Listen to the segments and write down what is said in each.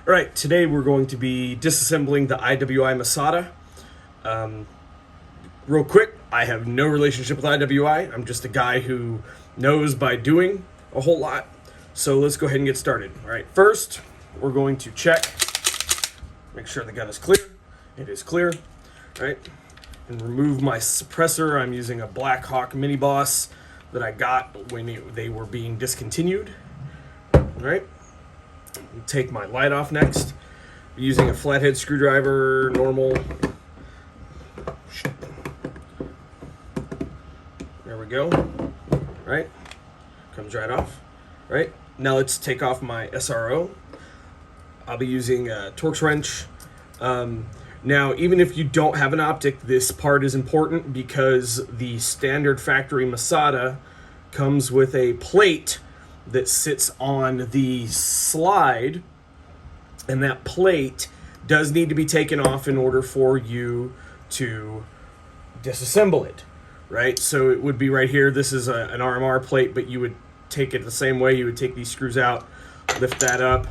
All right, today we're going to be disassembling the IWI Masada. Real quick, I have no relationship with IWI. I'm just a guy who knows by doing a whole lot. So let's go ahead and get started. All right, first we're going to check, make sure the gun is clear. It is clear. All right, and remove my suppressor. I'm using a Black Hawk Mini Boss that I got when they were being discontinued. All right. Take my light off next. Using a flathead screwdriver, normal. There we go. Right? Comes right off. Right? Now let's take off my SRO. I'll be using a Torx wrench. Now, even if you don't have an optic, this part is important because the standard factory Masada comes with a plate that sits on the slide, and that plate does need to be taken off in order for you to disassemble it, right? So it would be right here. This is an RMR plate, but you would take it the same way. You would take these screws out, lift that up,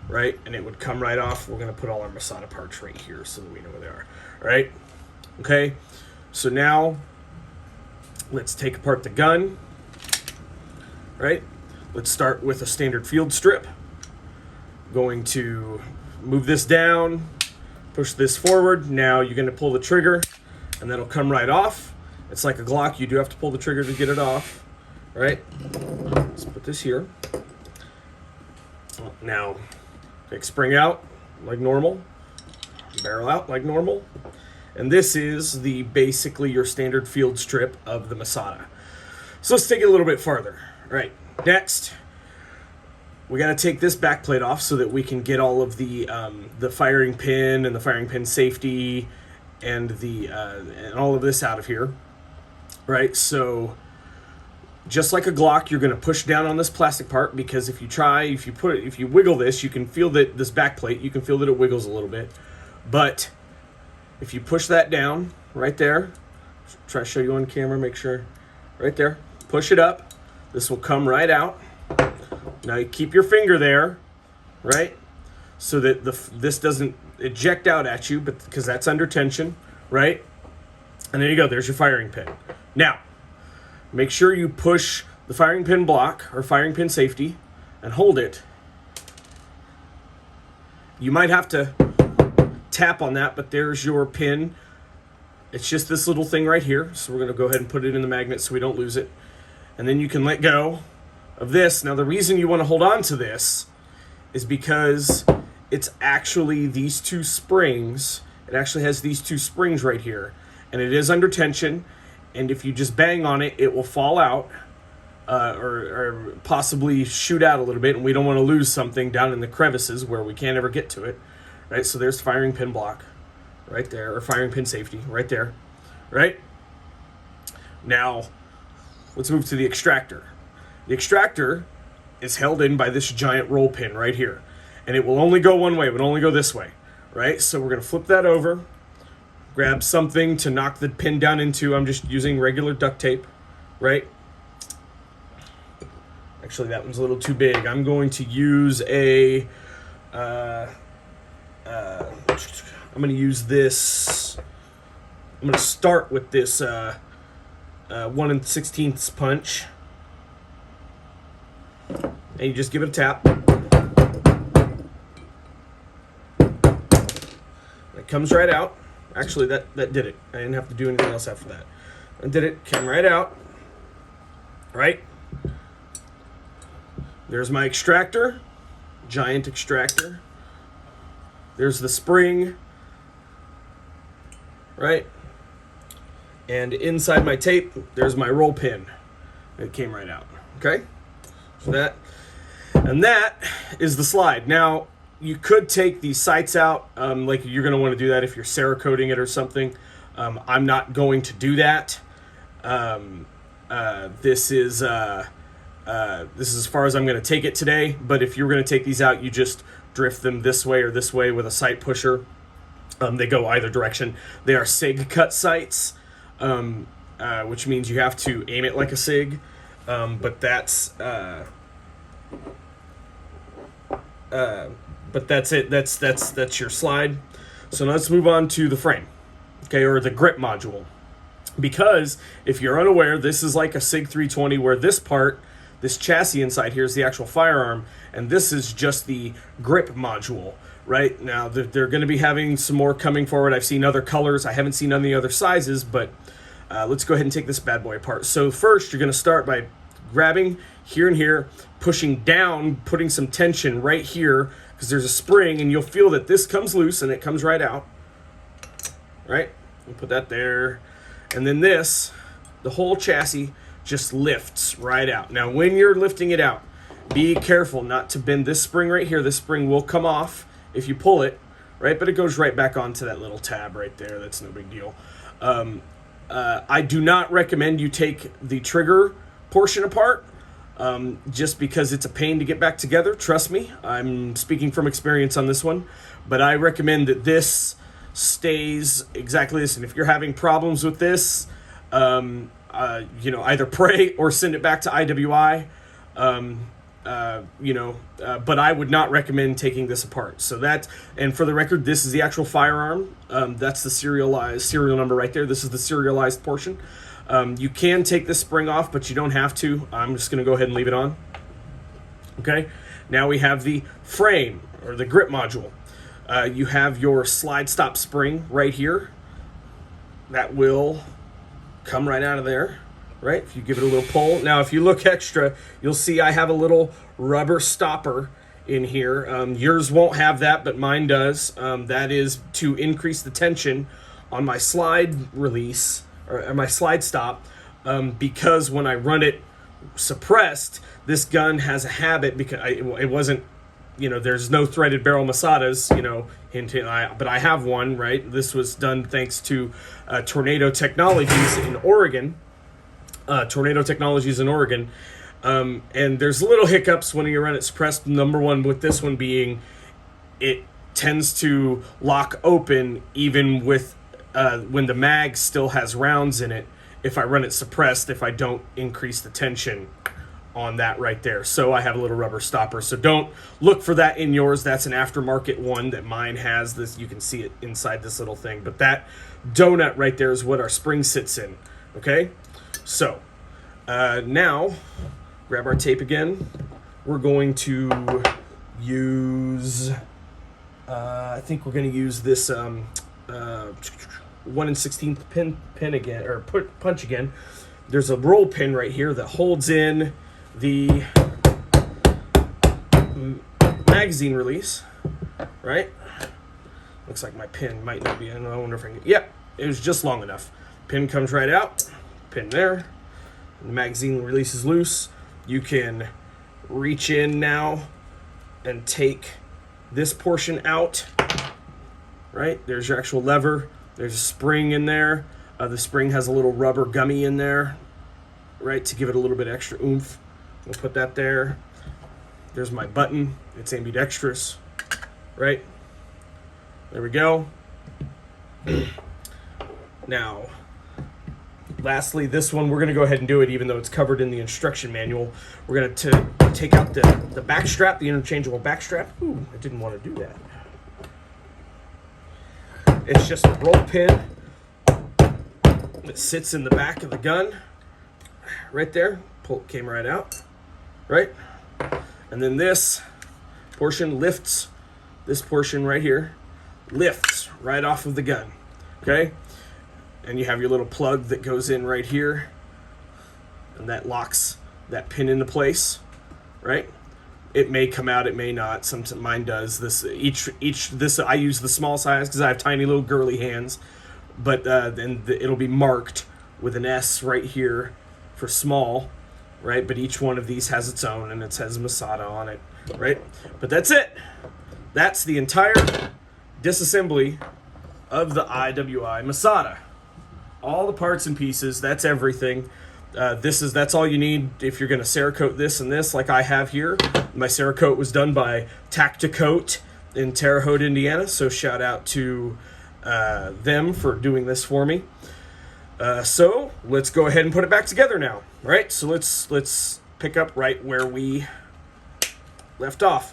right? And it would come right off. We're going to put all our Masada parts right here so that we know where they are, right? Okay, so now let's take apart the gun, right? Let's start with a standard field strip. Going to move this down, push this forward. Now you're going to pull the trigger, and that'll come right off. It's like a Glock. You do have to pull the trigger to get it off, right? Let's put this here. Now, take spring out like normal, barrel out like normal. And this is basically your standard field strip of the Masada. So let's take it a little bit farther. All right. Next, we got to take this back plate off so that we can get all of the firing pin and the firing pin safety and and all of this out of here, right? So just like a Glock, you're going to push down on this plastic part because if you wiggle this, you can feel that this back plate, you can feel that it wiggles a little bit. But if you push that down right there, try to show you on camera, make sure, right there, push it up. This will come right out. Now you keep your finger there, right? So that this doesn't eject out at you, but because that's under tension, right? And there you go, there's your firing pin. Now, make sure you push the firing pin block or firing pin safety and hold it. You might have to tap on that, but there's your pin. It's just this little thing right here. So we're gonna go ahead and put it in the magnet so we don't lose it. And then you can let go of this. Now, the reason you want to hold on to this is because it's actually these two springs. It actually has these two springs right here. And it is under tension. And if you just bang on it, it will fall out or possibly shoot out a little bit. And we don't want to lose something down in the crevices where we can't ever get to it. Right? So there's firing pin block right there, or firing pin safety right there. Right? Now, let's move to the extractor. The extractor is held in by this giant roll pin right here. And it will only go one way. It would only go this way. Right? So we're going to flip that over. Grab something to knock the pin down into. I'm just using regular duct tape. Right? Actually, that one's a little too big. I'm going to use I'm going to use this. I'm going to start with this 1 16th punch, and you just give it a tap. It comes right out. Actually, that did it. I didn't have to do anything else after that. I did it. Came right out. Right. There's my extractor, giant extractor. There's the spring. Right. And inside my tape, there's my roll pin. It came right out. Okay? So that is the slide. Now, you could take these sights out. Like you're going to want to do that if you're Cerakoting it or something. I'm not going to do that. This is as far as I'm going to take it today. But if you're going to take these out, you just drift them this way or this way with a sight pusher. They go either direction. They are SIG cut sights, which means you have to aim it like a SIG. But that's But that's it. That's your slide. So now let's move on to the frame, okay, or the grip module. Because if you're unaware, this is like a SIG 320 where this part, this chassis inside here is the actual firearm, and this is just the grip module. Right now, they're going to be having some more coming forward. I've seen other colors. I haven't seen any other sizes, but let's go ahead and take this bad boy apart. So first, you're going to start by grabbing here and here, pushing down, putting some tension right here, because there's a spring, and you'll feel that this comes loose and it comes right out. Right? We'll put that there. And then this, the whole chassis just lifts right out. Now, when you're lifting it out, be careful not to bend this spring right here. This spring will come off if you pull it, right? But it goes right back onto that little tab right there. That's no big deal. I do not recommend you take the trigger portion apart, just because it's a pain to get back together. Trust me, I'm speaking from experience on this one. But I recommend that this stays exactly this. And if you're having problems with this, either pray or send it back to IWI. But I would not recommend taking this apart. So and for the record, this is the actual firearm. That's the serial number right there. This is the serialized portion. You can take this spring off, but you don't have to. I'm just going to go ahead and leave it on. Okay. Now we have the frame, or the grip module. You have your slide stop spring right here. That will come right out of there. Right, if you give it a little pull. Now, if you look extra, you'll see I have a little rubber stopper in here. Yours won't have that, but mine does. That is to increase the tension on my slide release, or my slide stop, because when I run it suppressed, this gun has a habit, because it wasn't, there's no threaded barrel Masadas, but I have one, right? This was done thanks to Tornado Technologies in Oregon. And there's little hiccups when you run it suppressed. Number one with this one being, it tends to lock open even with when the mag still has rounds in it, if I run it suppressed, if I don't increase the tension on that right there. So I have a little rubber stopper. So don't look for that in yours. That's an aftermarket one that mine has. This, you can see it inside this little thing. But that donut right there is what our spring sits in. Okay? So, now, grab our tape again. We're going to use, I think we're going to use this 1 16th pin again, or punch again. There's a roll pin right here that holds in the magazine release, right? Looks like my pin might not be, I wonder if I can, yep, it was just long enough. Pin comes right out. Pin there. The magazine releases loose. You can reach in now and take this portion out. Right? There's your actual lever. There's a spring in there. The spring has a little rubber gummy in there, right, to give it a little bit extra oomph. We'll put that there. There's my button. It's ambidextrous. Right? There we go. Now, lastly, this one, we're going to go ahead and do it even though it's covered in the instruction manual. We're going to take out the back strap, the interchangeable back strap. Ooh, I didn't want to do that. It's just a roll pin that sits in the back of the gun. Right there. Came right out. Right? And then this portion lifts. This portion right here lifts right off of the gun. Okay? And you have your little plug that goes in right here, and that locks that pin into place, right? It may come out, it may not. Sometimes mine does. This I use the small size because I have tiny little girly hands, but then it'll be marked with an S right here for small, right? But each one of these has its own, and it says Masada on it, right? But that's it. That's the entire disassembly of the IWI Masada. All the parts and pieces, that's everything. That's all you need if you're going to Cerakote this and this, like I have here. My Cerakote was done by Tacticote in Terre Haute, Indiana, so shout out to them for doing this for me. So let's go ahead and put it back together now, right? So let's pick up right where we left off.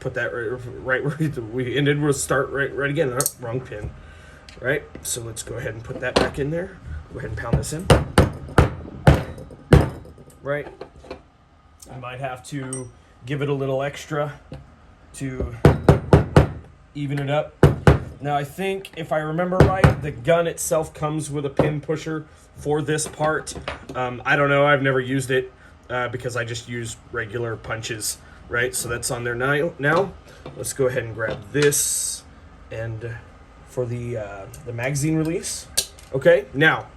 put that right where we ended. We'll start right again. Oh, wrong pin. Right? So let's go ahead and put that back in there. Go ahead and pound this in. Right? I might have to give it a little extra to even it up. Now I think, if I remember right, the gun itself comes with a pin pusher for this part. I don't know. I've never used it because I just use regular punches. Right? So that's on there now. Let's go ahead and grab this and for the magazine release. Okay? Now,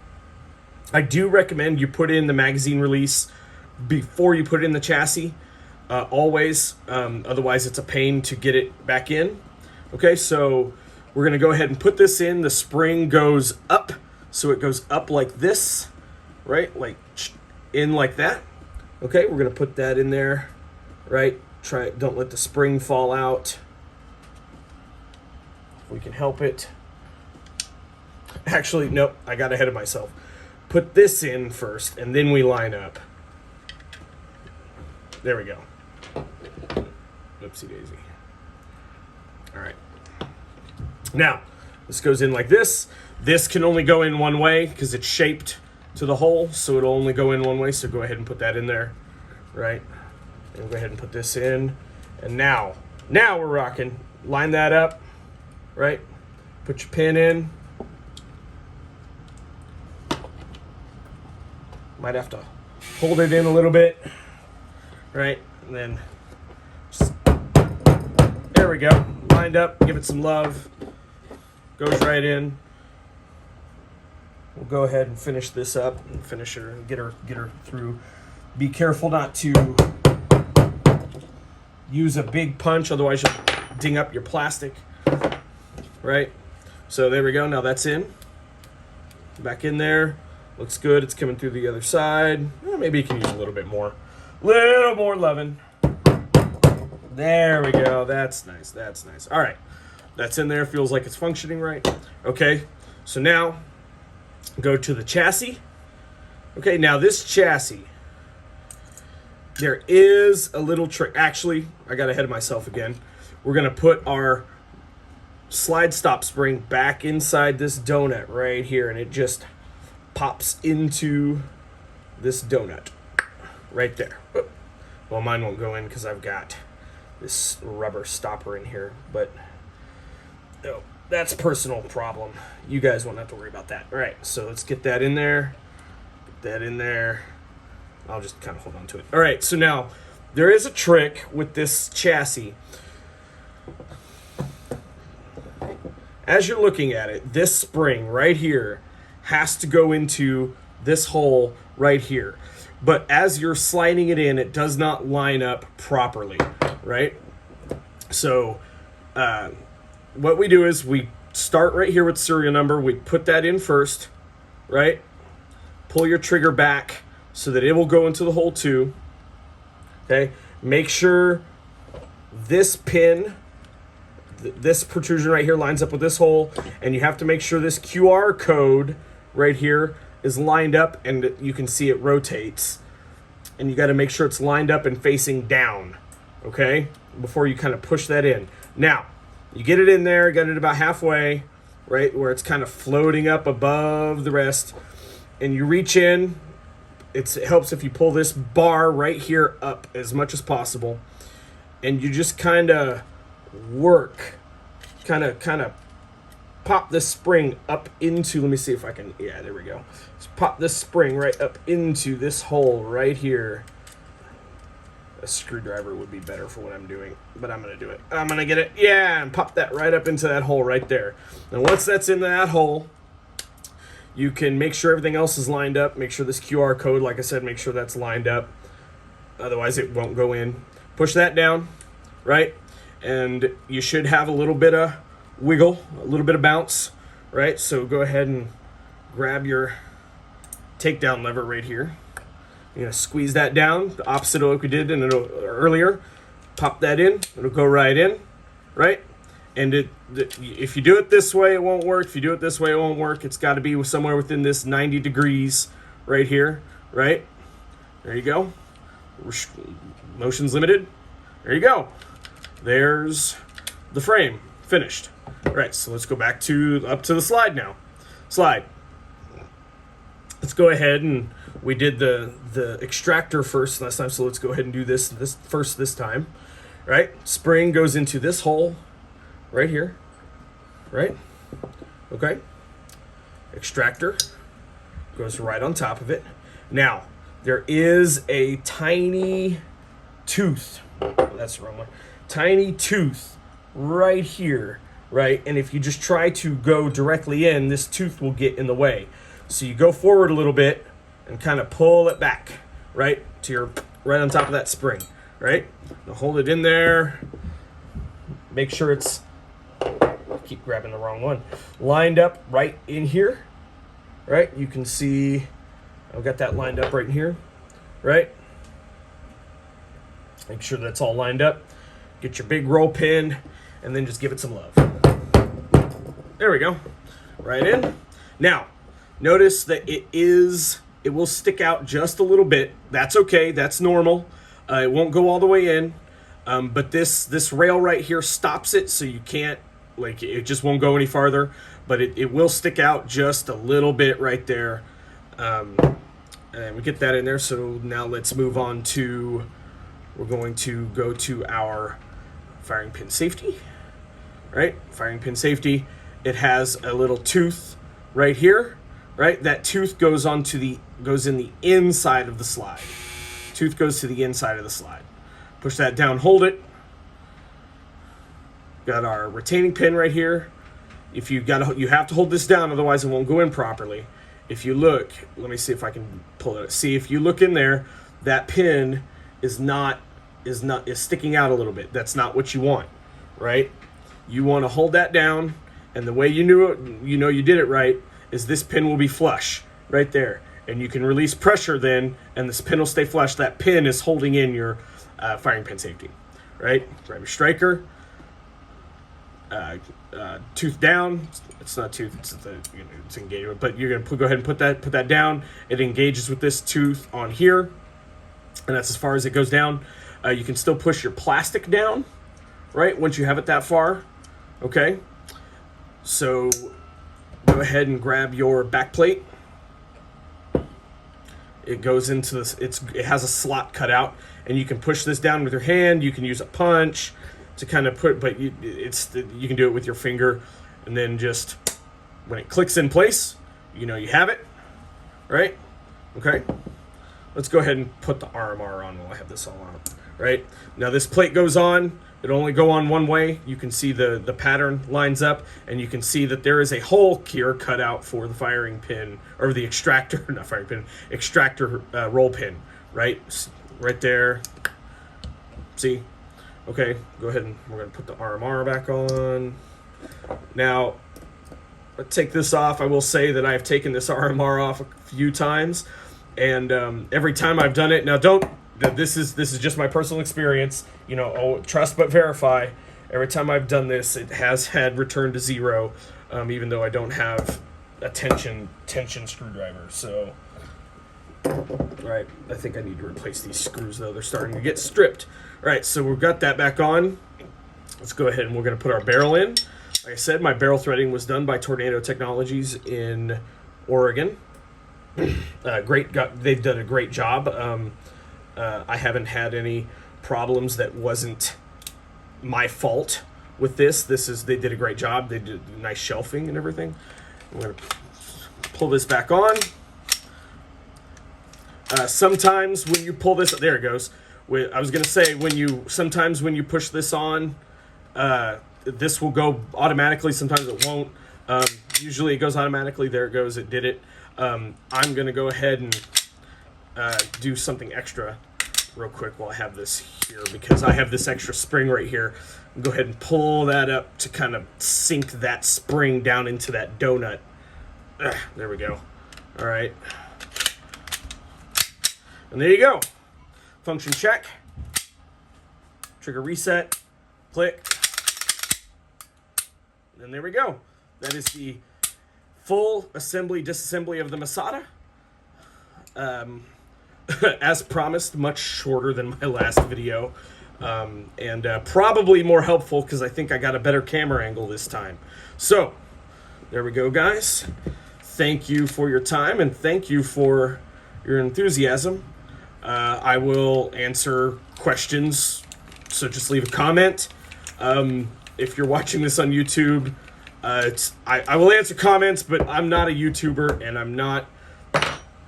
I do recommend you put in the magazine release before you put it in the chassis. Always. Otherwise, it's a pain to get it back in. Okay, so we're going to go ahead and put this in. The spring goes up. So it goes up like this. Right? Like in like that. Okay, we're going to put that in there. Right? Don't let the spring fall out. If we can help it. Actually, nope, I got ahead of myself. Put this in first, and then we line up. There we go. Oopsie daisy. All right. Now, this goes in like this. This can only go in one way because it's shaped to the hole, so it'll only go in one way. So go ahead and put that in there, right? And we'll go ahead and put this in. And now we're rocking. Line that up, right? Put your pin in. Might have to hold it in a little bit, right? And then, there we go. Lined up, give it some love. Goes right in. We'll go ahead and finish this up and finish her and get her through. Be careful not to use a big punch, otherwise you'll ding up your plastic, right? So there we go. Now that's in. Back in there. Looks good. It's coming through the other side. Maybe you can use a little bit more. Little more loving. There we go. That's nice. That's nice. All right. That's in there. Feels like it's functioning right. Okay. So now, go to the chassis. Okay. Now this chassis, there is a little trick. Actually, I got ahead of myself again. We're going to put our slide stop spring back inside this donut right here, and it just pops into this donut right there. Well, mine won't go in because I've got this rubber stopper in here, but oh, that's a personal problem. You guys won't have to worry about that. All right, so let's get that in there. Put that in there. I'll just kind of hold on to it. All right, so now there is a trick with this chassis. As you're looking at it, this spring right here has to go into this hole right here. But as you're sliding it in, it does not line up properly, right? So what we do is we start right here with serial number. We put that in first, right? Pull your trigger back so that it will go into the hole too. Okay? Make sure this pin, this protrusion right here lines up with this hole, and you have to make sure this QR code right here is lined up, and you can see it rotates, and you got to make sure it's lined up and facing down, okay, before you kind of push that in. Now you get it in there, got it about halfway, right where it's kind of floating up above the rest, and you reach in. It helps if you pull this bar right here up as much as possible, and you just kind of work, kind of pop this spring up into, let me see if I can, yeah, there we go. Just pop this spring right up into this hole right here. A screwdriver would be better for what I'm doing, but I'm going to do it. I'm going to get it, yeah, and pop that right up into that hole right there. And once that's in that hole, you can make sure everything else is lined up. Make sure this QR code, like I said, make sure that's lined up. Otherwise, it won't go in. Push that down, right? And you should have a little bit of wiggle, a little bit of bounce, right? So go ahead and grab your takedown lever right here. You're going to squeeze that down, the opposite of what we did earlier. Pop that in. It'll go right in, right? And if you do it this way, it won't work. If you do it this way, it won't work. It's got to be somewhere within this 90 degrees right here, right? There you go. Motion's limited. There you go. there's the frame finished. All right, so let's go back up to the slide now. Slide. Let's go ahead, and we did the extractor first last time, so let's go ahead and do this first this time. Right? Spring goes into this hole right here. Right? Okay. Extractor goes right on top of it. Now, there is a tiny tooth. Oh, that's the wrong one. Tiny tooth right here, right? And if you just try to go directly in, this tooth will get in the way. So you go forward a little bit and kind of pull it back, right? To your right on top of that spring, right? Now hold it in there. Make sure it's, keep grabbing the wrong one, lined up right in here, right? You can see I've got that lined up right in here, right? Make sure that's all lined up. Get your big roll pin and then just give it some love. There we go. Right in. Now, notice that it will stick out just a little bit. That's okay. That's normal. It won't go all the way in. But this rail right here stops it, so you can't, like, it just won't go any farther. But it will stick out just a little bit right there. And we get that in there. So now let's move on to, we're going to go to our firing pin safety. Right? Firing pin safety. It has a little tooth right here. Right? That tooth goes in the inside of the slide. Tooth goes to the inside of the slide. Push that down, hold it. Got our retaining pin right here. If you have to hold this down, otherwise it won't go in properly. If you look, let me see if I can pull it. See, if you look in there, that pin is sticking out a little bit. That's not what you want, right? You want to hold that down, and the way you know you did it right is this pin will be flush right there, and you can release pressure then, and this pin will stay flush. That pin is holding in your firing pin safety, right? Grab your striker, tooth down. It's not tooth, it's engagement, but you're gonna go ahead and put that down. It engages with this tooth on here, and that's as far as it goes down. You can still push your plastic down, right? Once you have it that far, okay. So go ahead and grab your back plate. It goes into this. It has a slot cut out, and you can push this down with your hand. You can use a punch to kind of put, but you can do it with your finger, and then just when it clicks in place, you have it, right? Okay. Let's go ahead and put the RMR on while I have this all on. Right now, this plate goes on. It'll only go on one way. You can see the pattern lines up, and you can see that there is a hole here cut out for the firing pin, or the extractor, not firing pin, extractor roll pin, right there. See? Okay, go ahead and we're going to put the RMR back on. Now, let's take this off. I will say that I've taken this RMR off a few times, and every time I've done it, now this is just my personal experience, trust but verify. Every time I've done this, it has had return to zero, even though I don't have a tension screwdriver. So, right, I think I need to replace these screws, though. They're starting to get stripped. All right, so we've got that back on. Let's go ahead and we're going to put our barrel in. Like I said, my barrel threading was done by Tornado Technologies in Oregon. They've done a great job. I haven't had any problems that wasn't my fault with this. They did a great job. They did nice shelving and everything. I'm going to pull this back on. Sometimes when you pull this, there it goes. I was going to say, sometimes when you push this on, this will go automatically. Sometimes it won't. Usually it goes automatically. There it goes. It did it. I'm going to go ahead and do something extra real quick while I have this here, because I have this extra spring right here. Go ahead and pull that up to kind of sink that spring down into that donut. There we go. All right. And there you go. Function check. Trigger reset. Click. And there we go. That is the full assembly disassembly of the Masada. As promised, much shorter than my last video. and probably more helpful because I think I got a better camera angle this time. So there we go, guys. Thank you for your time, and thank you for your enthusiasm. I will answer questions, so just leave a comment. If you're watching this on YouTube, I will answer comments, but I'm not a YouTuber, and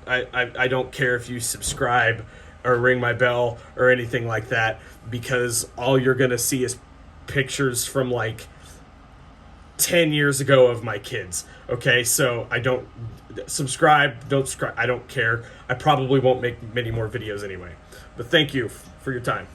I don't care if you subscribe or ring my bell or anything like that, because all you're gonna see is pictures from like 10 years ago of my kids. Okay, so I don't subscribe, don't subscribe, I don't care. I probably won't make many more videos anyway. But thank you for your time.